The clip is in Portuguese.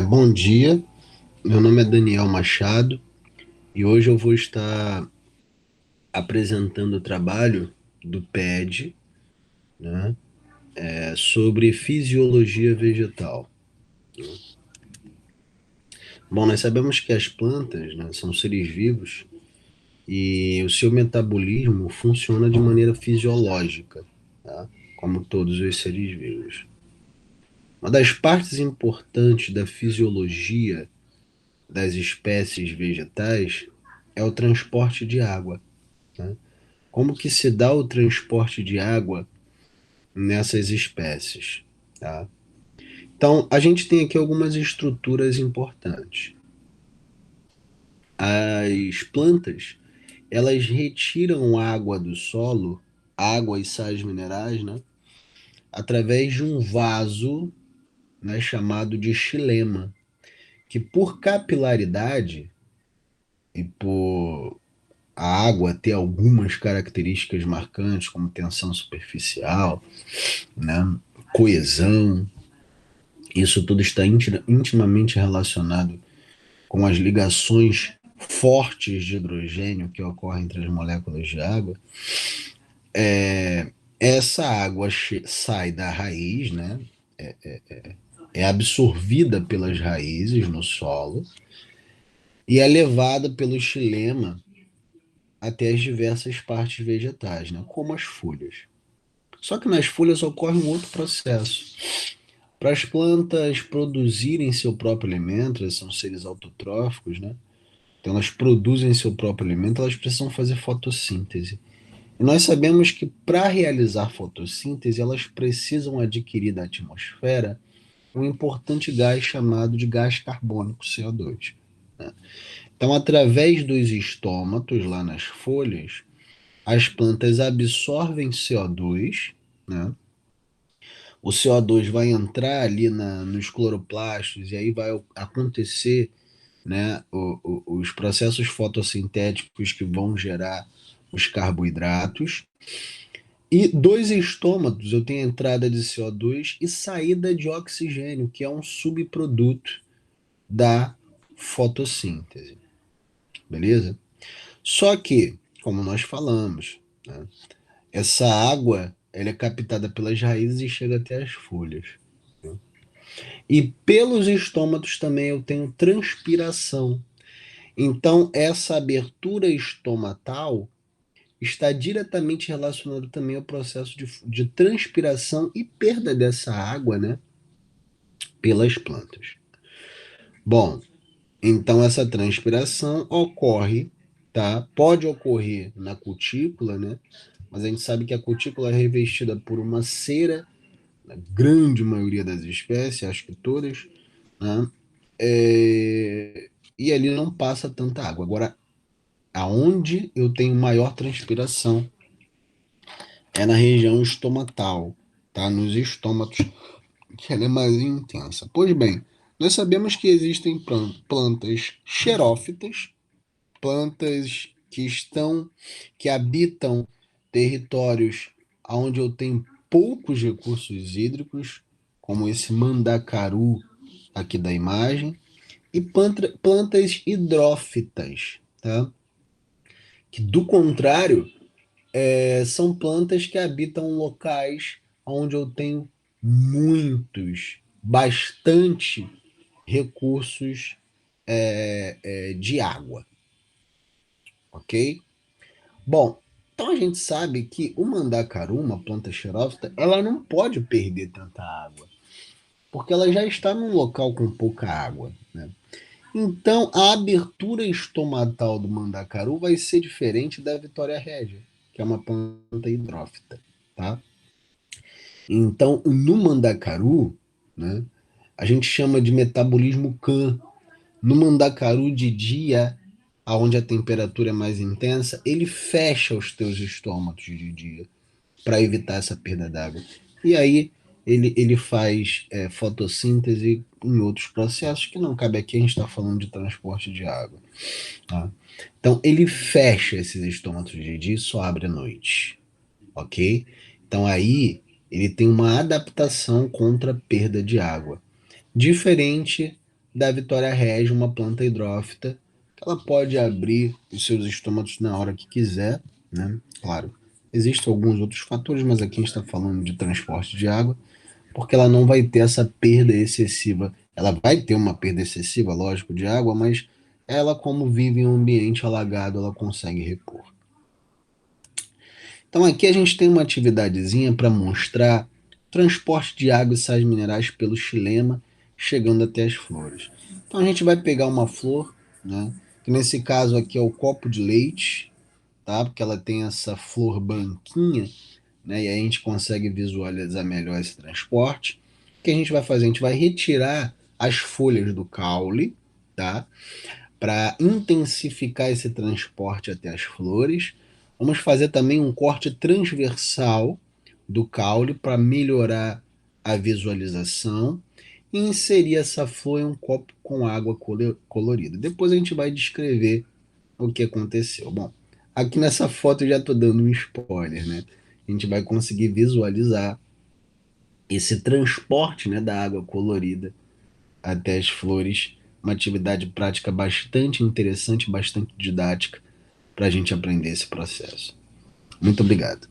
Bom dia, meu nome é Daniel Machado e hoje eu vou estar apresentando o trabalho do PED, né, sobre fisiologia vegetal. Bom, nós sabemos que as plantas, né, são seres vivos e o seu metabolismo funciona de maneira fisiológica, tá? Como todos os seres vivos. Uma das partes importantes da fisiologia das espécies vegetais é o transporte de água, né? Como que se dá o transporte de água nessas espécies, tá? Então, a gente tem aqui algumas estruturas importantes. As plantas, elas retiram água do solo, água e sais minerais, né? Através de um vaso, né, chamado de xilema, que por capilaridade e por a água ter algumas características marcantes, como tensão superficial, né, coesão. Isso tudo está intimamente relacionado com as ligações fortes de hidrogênio que ocorrem entre as moléculas de água. Essa água sai da raiz, né? É absorvida pelas raízes no solo e é levada pelo xilema até as diversas partes vegetais, né? Como as folhas. Só que nas folhas ocorre um outro processo. Para as plantas produzirem seu próprio alimento, elas são seres autotróficos, né? Então elas produzem seu próprio alimento, elas precisam fazer fotossíntese. E nós sabemos que para realizar fotossíntese, elas precisam adquirir da atmosfera um importante gás chamado de gás carbônico, CO2, né? Então, através dos estômatos lá nas folhas, as plantas absorvem CO2, né? O CO2 vai entrar ali nos cloroplastos e aí vai acontecer, né, os processos fotossintéticos que vão gerar os carboidratos. E dois estômatos, eu tenho entrada de CO2 e saída de oxigênio, que é um subproduto da fotossíntese, beleza? Só que, como nós falamos, né, essa água ela é captada pelas raízes e chega até as folhas, né? E pelos estômatos também eu tenho transpiração. Então, essa abertura estomatal está diretamente relacionado também ao processo de transpiração e perda dessa água, né, pelas plantas. Bom, então essa transpiração ocorre, tá? Pode ocorrer na cutícula, né? Mas a gente sabe que a cutícula é revestida por uma cera, na grande maioria das espécies, acho que todas, né? E ali não passa tanta água. Agora, aonde eu tenho maior transpiração é na região estomatal, tá? Nos estômatos, que ela é mais intensa. Pois bem, nós sabemos que existem plantas xerófitas, plantas que habitam territórios onde eu tenho poucos recursos hídricos, como esse mandacaru aqui da imagem, e plantas hidrófitas, tá? Que do contrário são plantas que habitam locais onde eu tenho bastante recursos de água, ok? Bom, então a gente sabe que o mandacaru, uma planta xerófita, ela não pode perder tanta água, porque ela já está num local com pouca água, né? Então a abertura estomatal do mandacaru vai ser diferente da Vitória régia, que é uma planta hidrófita, tá? Então, no mandacaru, né, a gente chama de metabolismo CAN. No mandacaru de dia, onde a temperatura é mais intensa, ele fecha os teus estômatos de dia para evitar essa perda d'água. E aí ele faz fotossíntese em outros processos que não cabe aqui, a gente está falando de transporte de água. Tá? Então, ele fecha esses estômatos de dia e só abre à noite, ok? Então aí ele tem uma adaptação contra a perda de água. diferente da Vitória Regia, uma planta hidrófita, que ela pode abrir os seus estômatos na hora que quiser, né? Claro, existem alguns outros fatores, mas aqui a gente está falando de transporte de água, porque ela não vai ter essa perda excessiva. Ela vai ter uma perda excessiva, lógico, de água, mas ela, como vive em um ambiente alagado, ela consegue repor. Então aqui a gente tem uma atividadezinha para mostrar transporte de água e sais minerais pelo xilema, chegando até as flores. Então a gente vai pegar uma flor, né? Que nesse caso aqui é o copo de leite, tá? Porque ela tem essa flor branquinha, né? E aí a gente consegue visualizar melhor esse transporte. O que a gente vai fazer? A gente vai retirar as folhas do caule, tá? Para intensificar esse transporte até as flores. Vamos fazer também um corte transversal do caule para melhorar a visualização e inserir essa flor em um copo com água colorida. Depois a gente vai descrever o que aconteceu. Bom, aqui nessa foto eu já estou dando um spoiler, né? A gente vai conseguir visualizar esse transporte, né, da água colorida até as flores, uma atividade prática bastante interessante, bastante didática para a gente aprender esse processo. Muito obrigado.